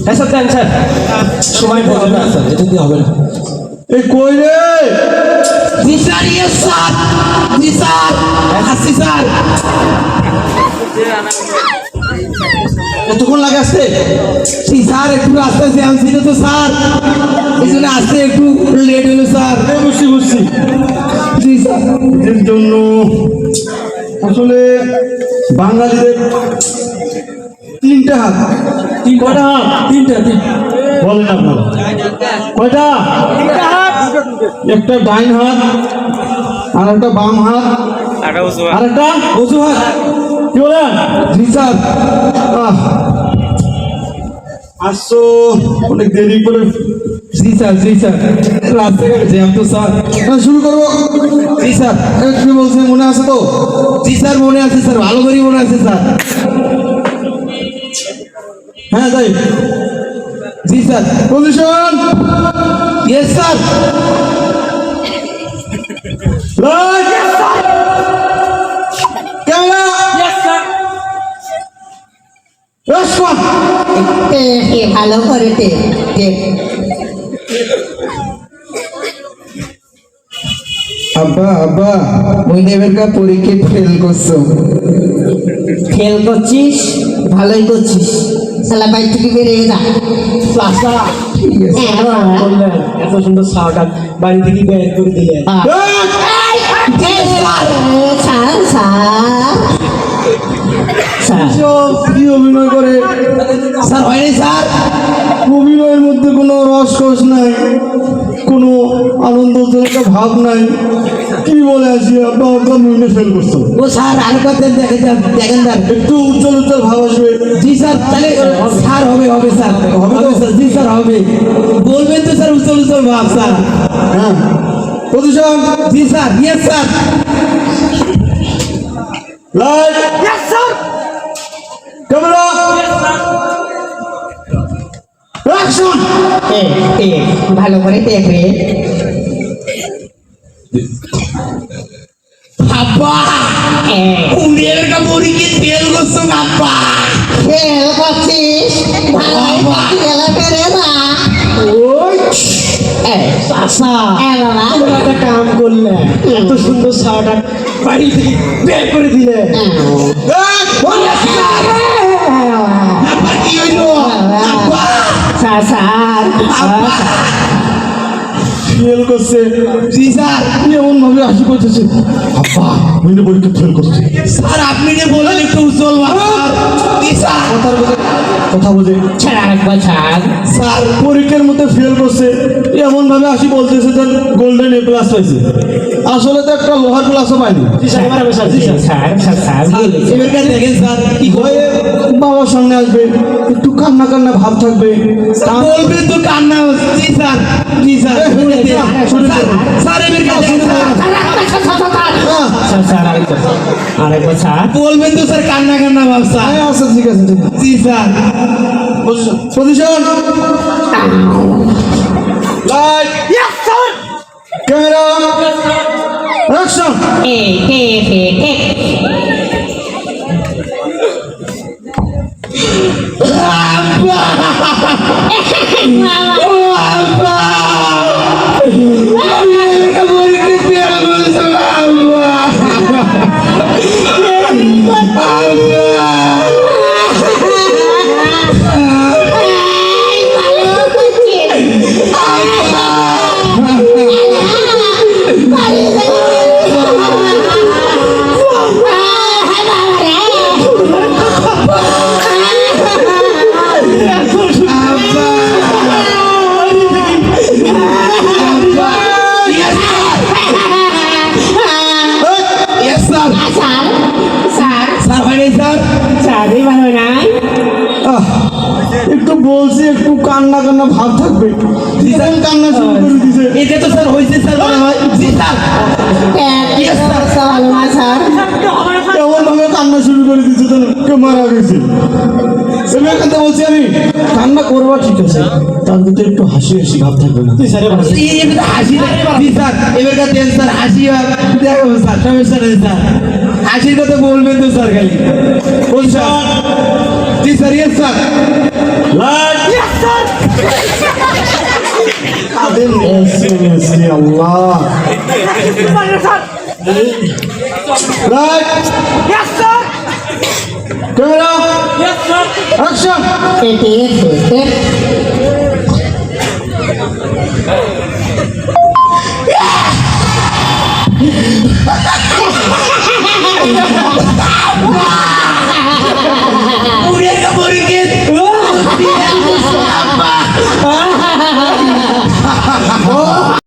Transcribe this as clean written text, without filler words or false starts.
হ্যাঁ স্যার দেন স্যার, সময় হবে না স্যার, যেটা দিয়ে হবে না। এই কই রে? জি স্যার, ইয়েস স্যার, জি স্যার, আসছি স্যার। কতক্ষণ লাগে আসতে? জি স্যার, একটু রাস্তায় জ্যাম ছিল তো স্যার, এই জন্য আসতে একটু লেট হলো স্যার। বুঝছি বুঝছি। জি স্যার। এর জন্য আসলে বাঙালিদের তিনটা হাত। কয়টা হাত? তিনটা। বলেন আপনারা কয়টা? একটা ডাইন হাত, আর একটা বাম হাত, আর একটা অজু হাত। কি বলেন? জি স্যার। আসছো অনেক দেরি করে। জি স্যার, জি স্যার, রাস্তাঘাটে জ্যাম তো স্যার। শুরু করবো। জি স্যার। কি বলছে মনে আছে তো? জি স্যার, মনে আছে স্যার, ভালো করেই মনে আছে স্যার। হ্যাঁ তাই। জি sir. Position. Yes sir. Camera. Action. ভালো করে আব্বা আব্বা, মহিনেবের পরীক্ষা ফেল করছো। ফেল করছিস, ভালোই করছিস, শালা বাড়ি থেকে বেরিয়ে যা। হ্যাঁ, বাবা। বললেন এত সুন্দর সাউন্ড বাড়ি থেকে বের করে দিলেন। ছাড়, ছাড়, ছাড়। কি অভিনয় করে? স্যার হয়নি স্যার। অভিনয়ের মধ্যে কোনো রসকস নাই, কোনো আনন্দজনক ভাব নাই। কি বলে আসি আপনার মনে ফেল করছো? ও স্যার, আরেকবার দেখেন দেখেন স্যার। একটু উজ্জ্বল উজ্জ্বল ভাব আসবে। জি স্যার, তাহলে স্যার হবে স্যার, হবে স্যার। জি স্যার হবে, বলবেন তো স্যার, উজ্জ্বল উজ্জ্বল ভাব স্যার। হ্যাঁ পজিশন। জি sir, yes sir. Light. Camera. Action. ভালো করে দেখ রে। আব্বা, মহিনেবের পরীক্ষা ফেল করছো আব্বা। ফেল করছিস, ভালোই গেল বেরিয়ে যা। চাচা, বাবা। তোমরা একটা কাম করলেন, এত সুন্দর সাউন্ড বাড়ি থেকে বের করে দিলেন। আব্বা কি হইলো? আব্বা, ফেল করছে। জি স্যার। এমন ভাবে হাসি করতেছে। আব্বা মহিনে পরীক্ষা ফেল করছে। স্যার আপনি যে বললেন একটু উজ্জ্বল ভাব স্যার। জি স্যার। কথা বোঝে। ছাড়, আরেকবার ছাড়। স্যার পরীক্ষার মধ্যে ফেল করছে, এমন ভাবে হাসি বলতেছে যে গোল্ডেন এ প্লাস পাইছে। আসলে তো একটা লোহার প্লাসও পাইনি। এবার কাছে দেখেন স্যার, কি ভয়ে বাবার সামনে আসবে, একটু কান্না কান্না ভাব থাকবে। বলবেন তো কান্না হচ্ছে। জি স্যার, জি স্যার। স্যার এবার কাছে আরেকবার ছাড়। বলবেন তো স্যার, কান্না কান্না ভাব স্যার। হ্যাঁ আচ্ছা ঠিক আছে ঠিক আছে। জি sir. Position. Light. Camera. Action. ও আব্বা, আমি এবারকার পরীক্ষা ফেল করছো আব্বা। Yes sir. স্যার হয়নি স্যার। একটু বলছি, একটু কান্না কান্না ভাব থাকবে। এখন কান্না শুরু করে দিছে। এটা তো স্যার হয়েছে স্যার মনে হয়। জি স্যার। Yes sir. এমন ভাবে কান্না শুরু করে দিচ্ছে তো কেউ মারা গেছে। এবার এখান থেকে বলছি আমি, কান্না করবা ঠিক আছে, তার ভিতরে একটু হাসি হাসি ভাব থাকবে না। এবার হাসি জি স্যার, এবার কাছে দেন স্যার, হাসি দেখো স্যার, সমস্যা নেই স্যার। হাসির কথা বলবেন তো স্যার খালি। পজিশন। জি স্যার ইয়েস স্যার লাইট আল্লাহ লাইট ক্যামেরা অ্যাকশন এটি এসে পুরে কাপড় কে